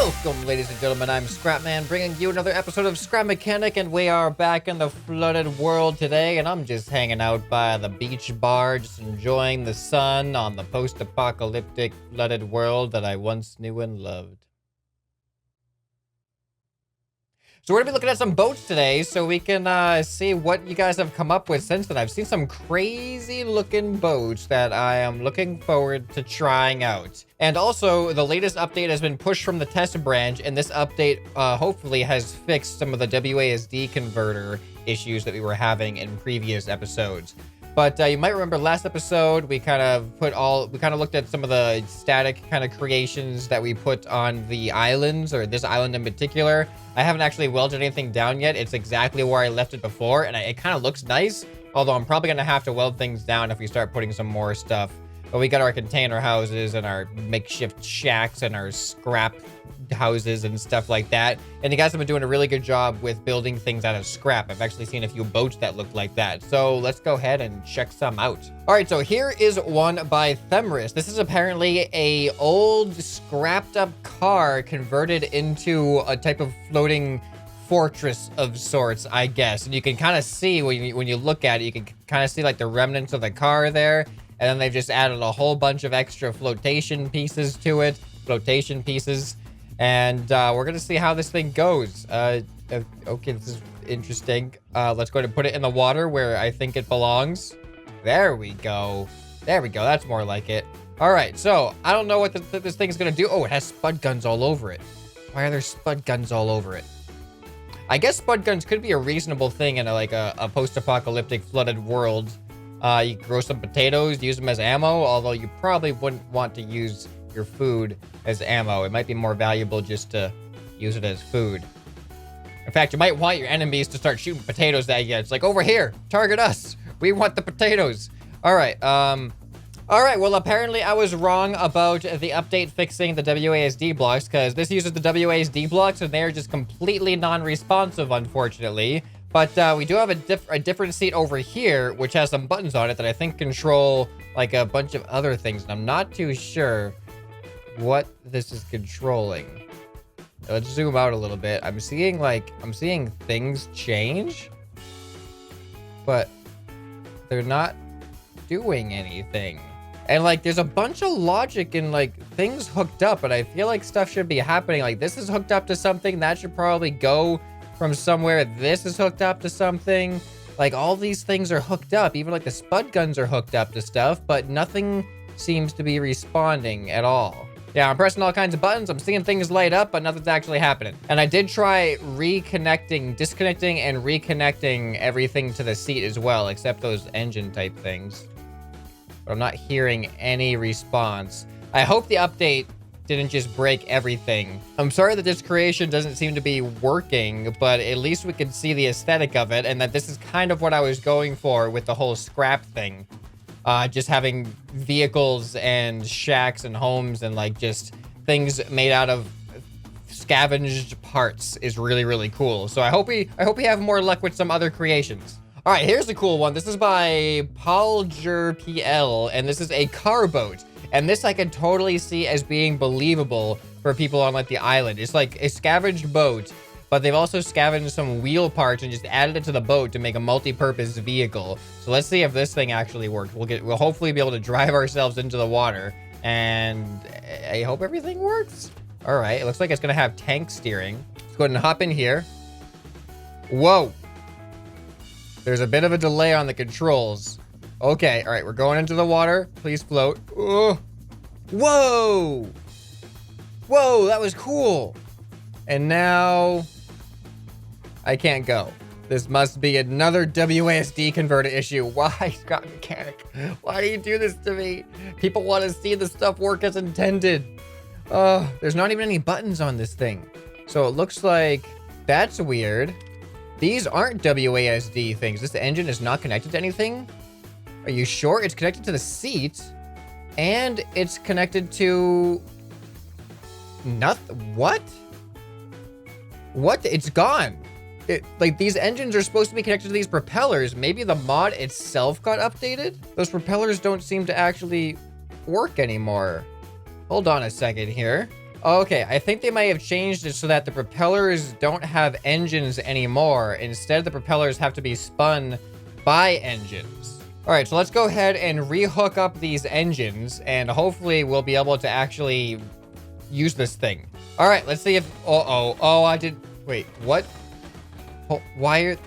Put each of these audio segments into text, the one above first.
Welcome, ladies and gentlemen, I'm ScrapMan, bringing you another episode of Scrap Mechanic, and we are back in the flooded world today, and I'm just hanging out by the beach bar, just enjoying the sun on the post-apocalyptic flooded world that I once knew and loved. So we're gonna be looking at some boats today, so we can see what you guys have come up with since then. I've seen some crazy looking boats that I am looking forward to trying out. And also, the latest update has been pushed from the test branch, and this update hopefully has fixed some of the WASD converter issues that we were having in previous episodes. But you might remember last episode, we kind of looked at some of the static kind of creations that we put on the islands, or this island in particular. I haven't actually welded anything down yet. It's exactly where I left it before, and it kind of looks nice. Although I'm probably going to have to weld things down if we start putting some more stuff. But we got our container houses and our makeshift shacks and our scrap houses and stuff like that. And you guys have been doing a really good job with building things out of scrap. I've actually seen a few boats that look like that. So let's go ahead and check some out. All right, so here is one by Themris. This is apparently a old scrapped up car converted into a type of floating fortress of sorts, I guess. And you can kind of see when you look at it, you can kind of see like the remnants of the car there. And then they've just added a whole bunch of extra flotation pieces to it. And we're going to see how this thing goes. Okay, this is interesting. Let's go ahead and put it in the water where I think it belongs. There we go. There we go. That's more like it. All right, so I don't know what this thing is going to do. Oh, it has spud guns all over it. Why are there spud guns all over it? I guess spud guns could be a reasonable thing in a post-apocalyptic flooded world. You can grow some potatoes, use them as ammo, although you probably wouldn't want to use your food as ammo. It might be more valuable just to use it as food. In fact, you might want your enemies to start shooting potatoes at you. It's like, over here, target us. We want the potatoes. All right, well, apparently I was wrong about the update fixing the WASD blocks, because this uses the WASD blocks, and they're just completely non-responsive, unfortunately. But we do have a different seat over here, which has some buttons on it that I think control like a bunch of other things. And I'm not too sure what this is controlling. Let's zoom out a little bit. I'm seeing things change, but they're not doing anything. And like, there's a bunch of logic and like things hooked up, but I feel like stuff should be happening. Like, this is hooked up to something that should probably go from somewhere. This is hooked up to something. Like, all these things are hooked up. Even like the spud guns are hooked up to stuff, but nothing seems to be responding at all. Yeah, I'm pressing all kinds of buttons. I'm seeing things light up, but nothing's actually happening. And I did try disconnecting and reconnecting everything to the seat as well, except those engine type things. But I'm not hearing any response. I hope the update didn't just break everything. I'm sorry that this creation doesn't seem to be working, but at least we can see the aesthetic of it, and that this is kind of what I was going for with the whole scrap thing. Just having vehicles and shacks and homes and like just things made out of scavenged parts is really, really cool. So I hope we have more luck with some other creations. All right, here's a cool one. This is by Palger PL, and this is a car boat. And this I can totally see as being believable for people on like the island. It's like a scavenged boat, but they've also scavenged some wheel parts and just added it to the boat to make a multi-purpose vehicle. So let's see if this thing actually works. We'll hopefully be able to drive ourselves into the water, and I hope everything works. All right, it looks like it's gonna have tank steering. Let's go ahead and hop in here. Whoa. There's a bit of a delay on the controls. Okay, all right, we're going into the water. Please float. Oh. Whoa! Whoa, that was cool. And now I can't go. This must be another WASD converter issue. Why, Scrap Mechanic? Why do you do this to me? People want to see the stuff work as intended. There's not even any buttons on this thing. So it looks like that's weird. These aren't WASD things. This engine is not connected to anything. Are you sure? It's connected to the seat, and it's connected to nothing. What? What? It's gone. Like, these engines are supposed to be connected to these propellers. Maybe the mod itself got updated? Those propellers don't seem to actually work anymore. Hold on a second here. Okay, I think they might have changed it so that the propellers don't have engines anymore. Instead, the propellers have to be spun by engines. All right, so let's go ahead and rehook up these engines, and hopefully we'll be able to actually use this thing. All right, let's see if... Oh, I did... Wait, what? Oh, why are...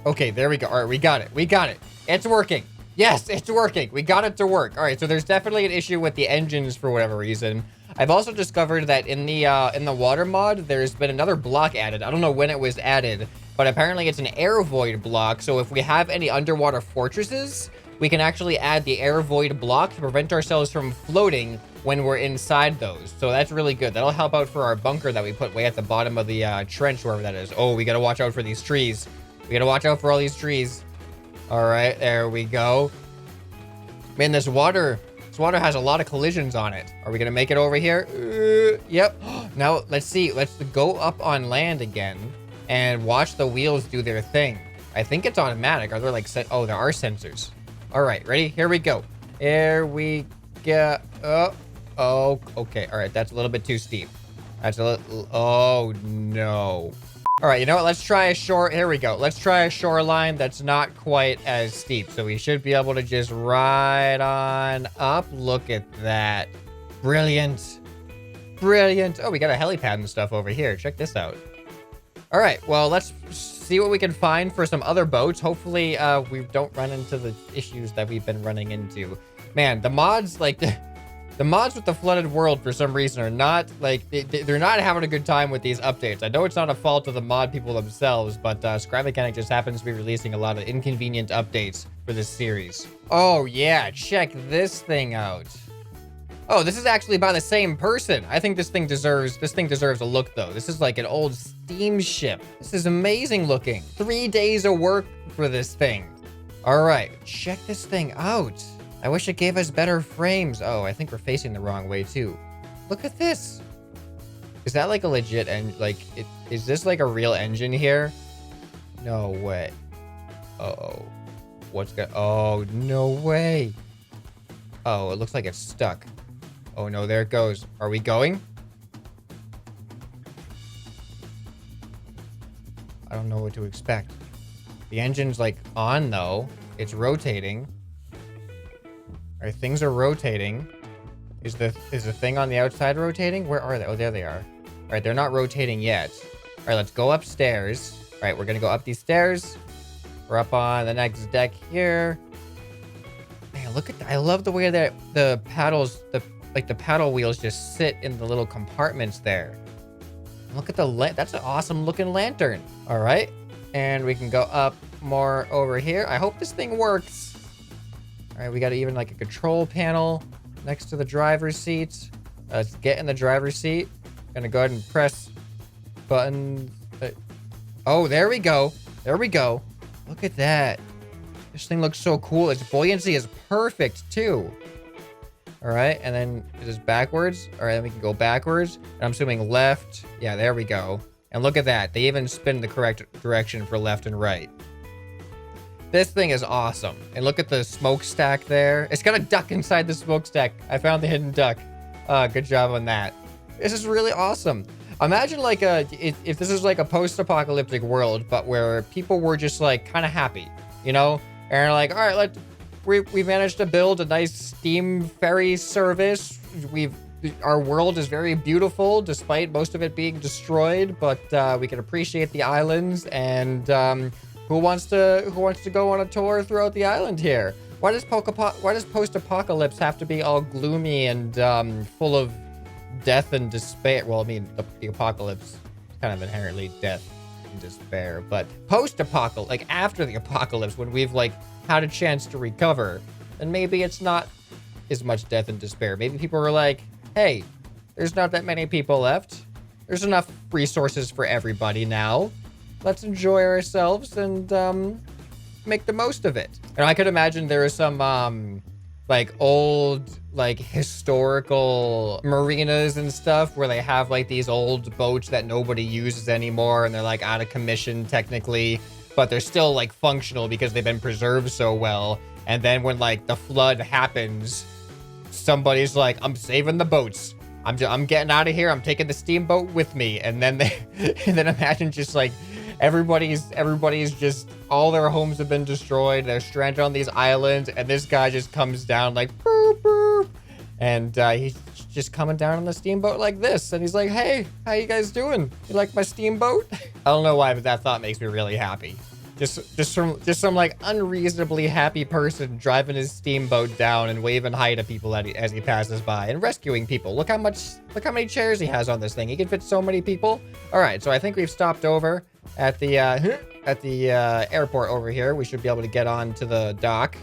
Okay, there we go. All right, we got it. We got it. It's working. Yes, it's working. We got it to work. All right, so there's definitely an issue with the engines for whatever reason. I've also discovered that in the water mod, there's been another block added. I don't know when it was added, but apparently it's an air void block. So if we have any underwater fortresses, we can actually add the air void block to prevent ourselves from floating when we're inside those. So that's really good. That'll help out for our bunker that we put way at the bottom of the trench, wherever that is. Oh, we gotta watch out for these trees. We gotta watch out for all these trees. All right, there we go. Man, this water has a lot of collisions on it. Are we gonna make it over here? Yep. Now, let's see. Let's go up on land again and watch the wheels do their thing. I think it's automatic. Are there like oh, there are sensors. All right, ready? Here we go. Here we go. Oh, okay. All right, that's a little bit too steep. That's a little... Oh, no. All right, you know what? Let's try a shore. Here we go. Let's try a shoreline that's not quite as steep. So we should be able to just ride on up. Look at that. Brilliant. Brilliant. Oh, we got a helipad and stuff over here. Check this out. All right, well, let's see what we can find for some other boats. Hopefully, we don't run into the issues that we've been running into. Man, the mods, like... The mods with the flooded world, for some reason, are not, like, they're not having a good time with these updates. I know it's not a fault of the mod people themselves, but ScrapMan just happens to be releasing a lot of inconvenient updates for this series. Oh, yeah, check this thing out. Oh, this is actually by the same person. I think this thing deserves a look, though. This is like an old steamship. This is amazing looking. 3 days of work for this thing. All right, check this thing out. I wish it gave us better frames. Oh, I think we're facing the wrong way too. Look at this. Is that like a legit is this like a real engine here? No way. Uh-oh. Oh, no way. Oh, it looks like it's stuck. Oh no, there it goes. Are we going? I don't know what to expect. The engine's like on though. It's rotating. All right, things are rotating. Is the thing on the outside rotating? Where are they? Oh, there they are. All right, they're not rotating yet. All right, let's go upstairs. All right, we're gonna go up these stairs. We're up on the next deck here. Man, look at that. I love the way that the paddles, the paddle wheels just sit in the little compartments there. Look at that's an awesome looking lantern. All right, and we can go up more over here. I hope this thing works. All right, we got even like a control panel next to the driver's seat. Let's get in the driver's seat. Gonna go ahead and press button. Oh, there we go. There we go. Look at that. This thing looks so cool. Its buoyancy is perfect too. All right, and then it is backwards. All right, then we can go backwards. And I'm assuming left. Yeah, there we go. And look at that. They even spin the correct direction for left and right. This thing is awesome. And look at the smokestack there. It's got a duck inside the smokestack. I found the hidden duck. Good job on that. This is really awesome. Imagine like if this is like a post-apocalyptic world, but where people were just like kind of happy, you know? And like, all right, we managed to build a nice steam ferry service. Our world is very beautiful, despite most of it being destroyed, but we can appreciate the islands and who wants to go on a tour throughout the island here? Why does post-apocalypse have to be all gloomy and full of death and despair? Well, I mean, the apocalypse is kind of inherently death and despair, but post-apocalypse, like after the apocalypse, when we've like had a chance to recover, then maybe it's not as much death and despair. Maybe people were like, hey, there's not that many people left. There's enough resources for everybody now. Let's enjoy ourselves and make the most of it. And I could imagine there are some like old like historical marinas and stuff where they have like these old boats that nobody uses anymore and they're like out of commission technically, but they're still like functional because they've been preserved so well. And then when like the flood happens, somebody's like, I'm saving the boats. I'm getting out of here. I'm taking the steamboat with me. And then and then imagine just like everybody's just, all their homes have been destroyed. They're stranded on these islands, and this guy just comes down like boop, boop, and he's just coming down on the steamboat like this, and he's like, hey, how you guys doing? You like my steamboat? I don't know why, but that thought makes me really happy. Just some like unreasonably happy person driving his steamboat down and waving hi to people as he passes by and rescuing people. Look how many chairs he has on this thing. He can fit so many people. All right, so I think we've stopped over at the airport over here. We should be able to get on to the dock.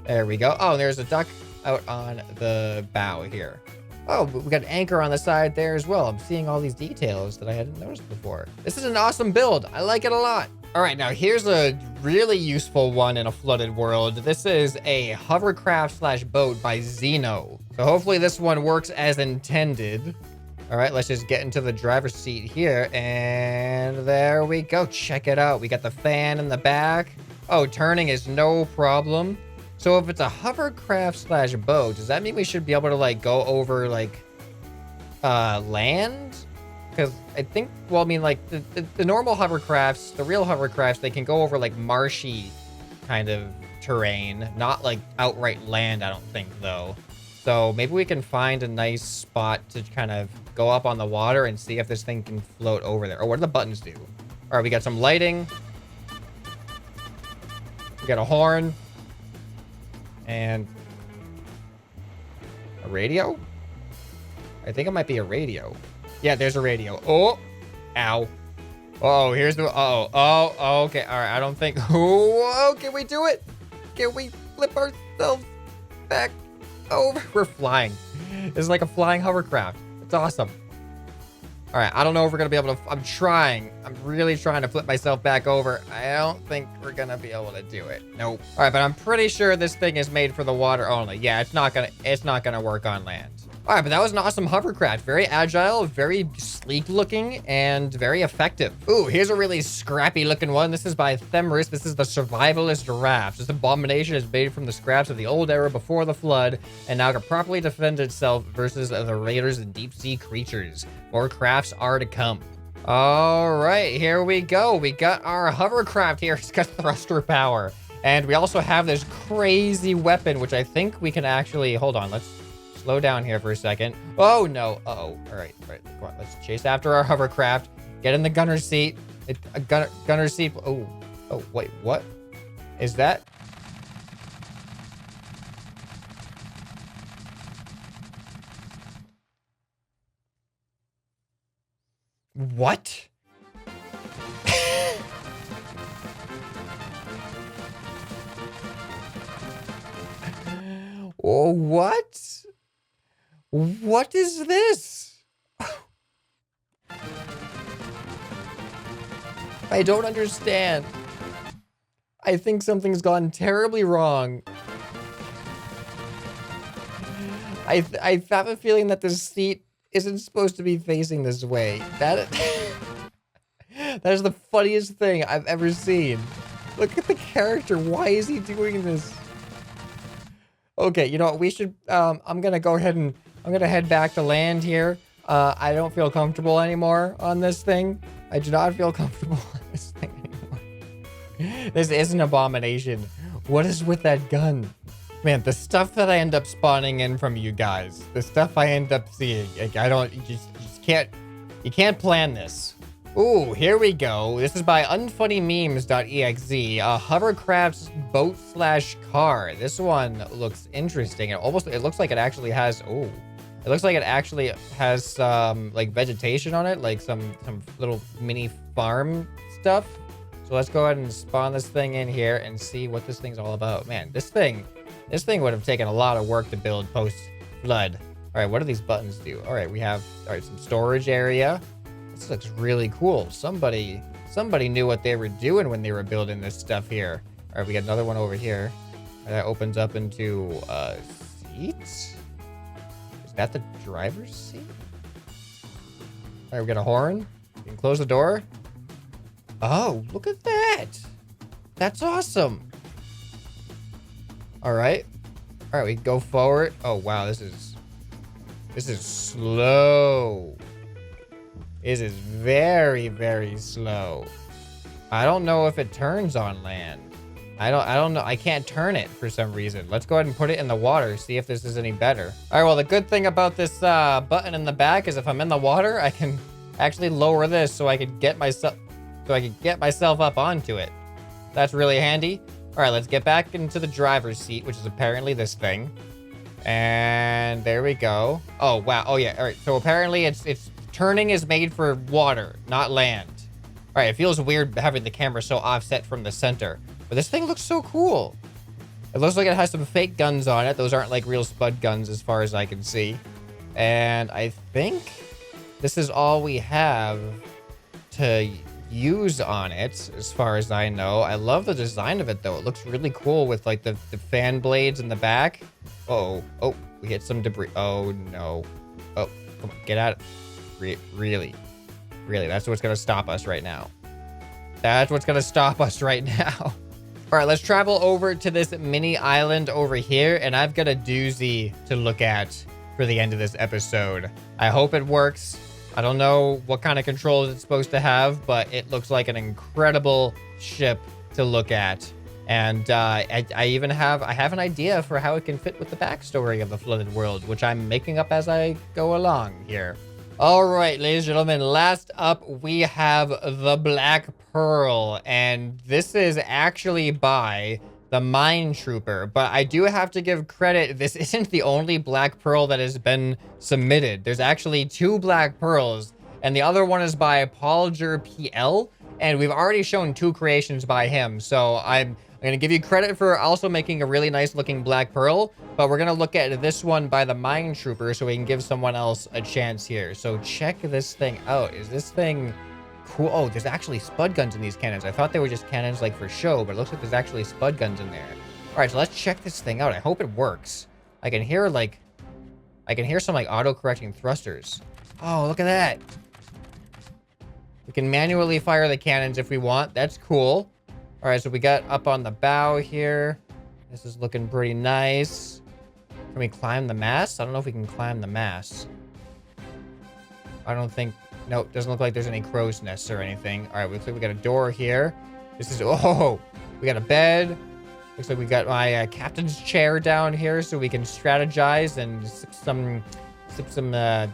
There we go. Oh, there's a duck out on the bow here. Oh, we got an anchor on the side there as well. I'm seeing all these details that I hadn't noticed before. This is an awesome build. I like it a lot. All right, now here's a really useful one in a flooded world. This is a hovercraft / boat by Zeno. So hopefully this one works as intended. All right, let's just get into the driver's seat here. And there we go. Check it out. We got the fan in the back. Oh, turning is no problem. So if it's a hovercraft / boat, does that mean we should be able to like go over like land? Because I think, well, I mean, like the normal hovercrafts, the real hovercrafts, they can go over like marshy kind of terrain, not like outright land, I don't think, though. So maybe we can find a nice spot to kind of go up on the water and see if this thing can float over there. Oh, what do the buttons do? All right, we got some lighting. We got a horn. And a radio? I think it might be a radio. Yeah, there's a radio. Oh, ow. Oh, here's the, oh, okay. All right, I don't think, oh, can we do it? Can we flip ourselves back over? We're flying. This is like a flying hovercraft. It's awesome. All right, I don't know if we're gonna be able to, I'm really trying to flip myself back over. I don't think we're gonna be able to do it. Nope. All right, but I'm pretty sure this thing is made for the water only. Yeah, it's not gonna work on land. All right, but that was an awesome hovercraft. Very agile, very sleek looking, and very effective. Ooh, here's a really scrappy looking one. This is by Themris. This is the Survivalist Raft. This abomination is made from the scraps of the old era before the flood, and now can properly defend itself versus the raiders and deep sea creatures. More crafts are to come. All right, here we go. We got our hovercraft here. It's got thruster power. And we also have this crazy weapon, which I think we can actually, hold on, let's slow down here for a second. Oh, no. Uh-oh. All right. Come on. Let's chase after our hovercraft. Get in the gunner seat. Gunner seat. Oh, wait. What is that? What? Oh, what? What is this? I don't understand. I think something's gone terribly wrong. I have a feeling that the seat isn't supposed to be facing this way. That is the funniest thing I've ever seen. Look at the character. Why is he doing this? Okay, you know what? We should, I'm gonna go ahead and, I'm gonna head back to land here. I don't feel comfortable anymore on this thing. I do not feel comfortable on this thing anymore. This is an abomination. What is with that gun? Man, the stuff that I end up spawning in from you guys, the stuff I end up seeing, like, I don't, you just can't, you can't plan this. Ooh, here we go. This is by unfunnymemes.exe, a hovercraft boat / car. This one looks interesting. It looks like it actually has, ooh. It looks like it actually has some like vegetation on it, like some little mini farm stuff. So let's go ahead and spawn this thing in here and see what this thing's all about. Man, this thing would have taken a lot of work to build post-flood. All right, what do these buttons do? All right, we have, all right, some storage area. This looks really cool. Somebody knew what they were doing when they were building this stuff here. All right, we got another one over here. That opens up into a seat. Is that the driver's seat? All right, we got a horn. You can close the door. Oh, look at that. That's awesome. All right. All right, we go forward. Oh, wow, this is This is slow. This is very, very slow. I don't know if it turns on land. I don't know. I can't turn it for some reason. Let's go ahead and put it in the water, see if this is any better. All right, well, the good thing about this button in the back is if I'm in the water, I can actually lower this so I can get myself up onto it. That's really handy. All right, let's get back into the driver's seat, which is apparently this thing. And there we go. Oh, wow. Oh, yeah. All right, so apparently it's turning is made for water, not land. All right, it feels weird having the camera so offset from the center. But this thing looks so cool. It looks like it has some fake guns on it. Those aren't like real spud guns as far as I can see. And I think this is all we have to use on it as far as I know. I love the design of it though. It looks really cool with like the fan blades in the back. Oh, we hit some debris. Oh no. Oh, come on, get out. Really? That's what's gonna stop us right now. That's what's gonna stop us right now. All right, let's travel over to this mini island over here, and I've got a doozy to look at for the end of this episode. I hope it works. I don't know what kind of controls it's supposed to have, but it looks like an incredible ship to look at. And I have an idea for how it can fit with the backstory of the flooded world, which I'm making up as I go along here. All right, ladies and gentlemen, last up we have the Black Pearl, and this is actually by the Mine Trooper, but I do have to give credit. This isn't the only Black Pearl that has been submitted. There's actually 2 Black Pearls, and the other one is by Paulger PL, and we've already shown 2 creations by him, so I'm going to give you credit for also making a really nice looking Black Pearl, but we're going to look at this one by the Mine Trooper so we can give someone else a chance here. So check this thing out. Is this thing cool? Oh, there's actually spud guns in these cannons. I thought they were just cannons like for show, but it looks like there's actually spud guns in there. All right, so let's check this thing out. I hope it works. I can hear some like auto-correcting thrusters. Oh, look at that. We can manually fire the cannons if we want. That's cool. All right, so we got up on the bow here. This is looking pretty nice. Can we climb the mast? I don't know if we can climb the mast. I don't think... No, it doesn't look like there's any crow's nests or anything. All right, looks like we got a door here. This is... Oh! We got a bed. Looks like we got my captain's chair down here so we can strategize and sip some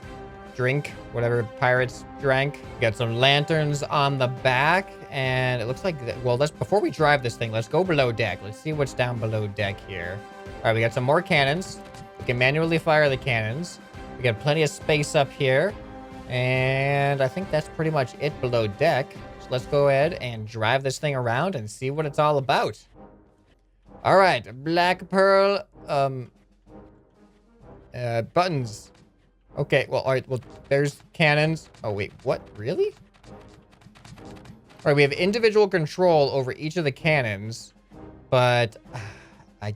drink, whatever pirates drank. We got some lanterns on the back, and it looks like, well, before we drive this thing, let's go below deck. Let's see what's down below deck here. All right, we got some more cannons. We can manually fire the cannons. We got plenty of space up here, and I think that's pretty much it below deck. So let's go ahead and drive this thing around and see what it's all about. All right, Black Pearl, buttons. Okay, well, all right, well, there's cannons. Oh, wait, what? Really? All right, we have individual control over each of the cannons, but I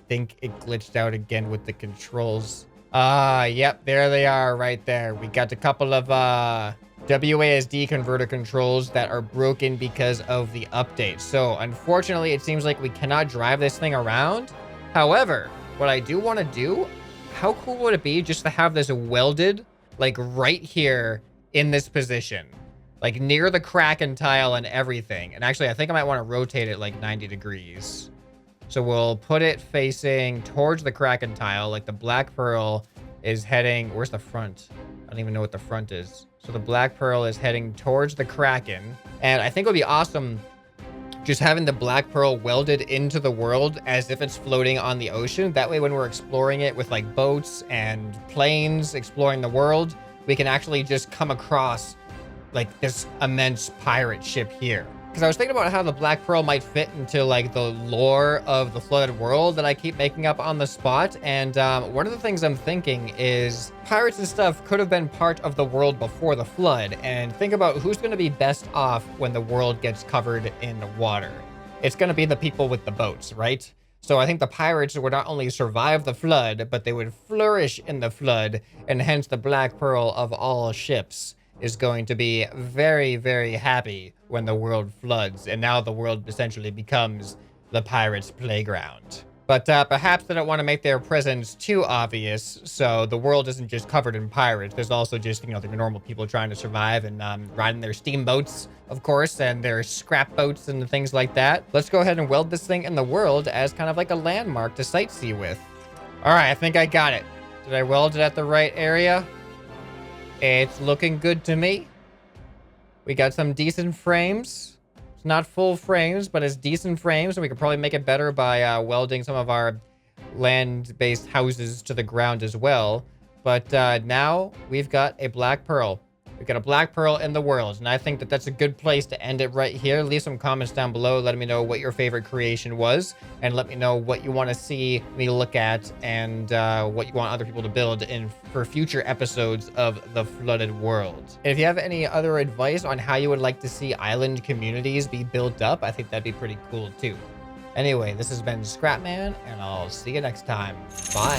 think it glitched out again with the controls. Yep, there they are right there. We got a couple of WASD converter controls that are broken because of the update. So, unfortunately, it seems like we cannot drive this thing around. However, what I do want to do... How cool would it be just to have this welded, like, right here in this position? Like, near the Kraken tile and everything. And actually, I think I might want to rotate it, like, 90 degrees. So we'll put it facing towards the Kraken tile. Like, the Black Pearl is heading... Where's the front? I don't even know what the front is. So the Black Pearl is heading towards the Kraken. And I think it would be awesome... just having the Black Pearl welded into the world as if it's floating on the ocean. That way, when we're exploring it with like boats and planes, exploring the world, we can actually just come across like this immense pirate ship here. Because I was thinking about how the Black Pearl might fit into like the lore of the flooded world that I keep making up on the spot. And one of the things I'm thinking is pirates and stuff could have been part of the world before the flood. And think about who's going to be best off when the world gets covered in water. It's going to be the people with the boats, right? So I think the pirates would not only survive the flood, but they would flourish in the flood. And hence the Black Pearl of all ships is going to be very, very happy when the world floods. And now the world essentially becomes the pirates' playground. But perhaps they don't want to make their presence too obvious, so the world isn't just covered in pirates. There's also just, the normal people trying to survive and riding their steamboats, of course, and their scrap boats and things like that. Let's go ahead and weld this thing in the world as kind of like a landmark to sightsee with. All right, I think I got it. Did I weld it at the right area? It's looking good to me. We got some decent frames. It's not full frames, but it's decent frames. So we could probably make it better by welding some of our land-based houses to the ground as well. But now we've got a black pearl. We've got a black pearl in the world, and I think that that's a good place to end it right here. Leave some comments down below. Let me know what your favorite creation was, and let me know what you want to see me look at, and what you want other people to build for future episodes of the Flooded World. And if you have any other advice on how you would like to see island communities be built up, I think that'd be pretty cool too. Anyway, this has been ScrapMan, and I'll see you next time. Bye.